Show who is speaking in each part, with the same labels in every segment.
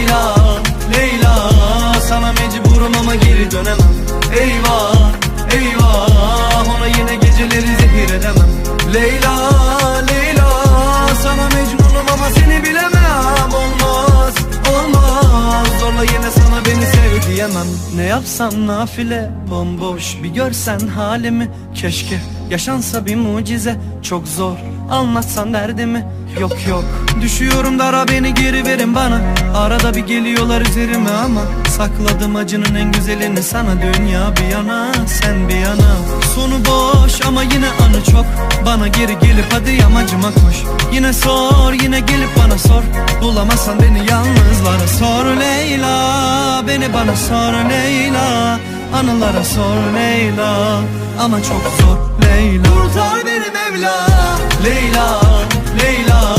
Speaker 1: Leyla, Leyla, sana mecburum ama geri dönemem. Eyvah, eyvah, ona yine geceleri zehir edemem. Leyla, Leyla, sana mecnunum ama seni bilemem. Olmaz, olmaz, zorla yine sana beni sev diyemem. Ne yapsam nafile, bomboş bir görsen halimi. Keşke yaşansa bir mucize, çok zor anlatsan derdimi. Yok yok, düşüyorum dara, beni geri verin bana. Arada bir geliyorlar üzerime ama sakladım acının en güzelini sana. Dünya bir yana, sen bir yana. Sonu boş ama yine anı çok. Bana geri gelip hadi yamacıma koş. Yine sor, yine gelip bana sor. Bulamazsan beni yalnızlara sor Leyla. Beni bana sor Leyla. Anılara sor Leyla. Ama çok zor Leyla. Kurtar beni Mevla. Leyla, Leyla,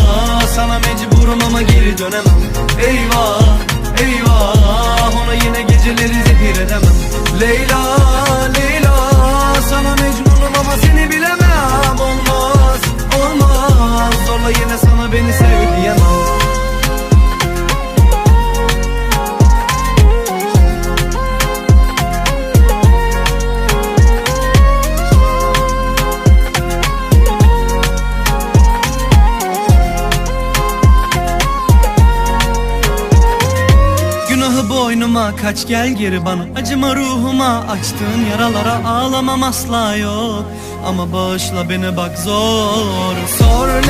Speaker 1: sana mecburum ama geri dönemem. Eyvah, eyvah, ona yine geceleri zehir edemem. Leyla, Leyla, sana mecnunum ama seni bilemem. Olmaz, olmaz, zorla yine sana beni sev diyemem. Boynuma kaç, gel geri bana. Acıma ruhuma, açtığın yaralara ağlamam asla yok. Ama bağışla beni bak zor. Sor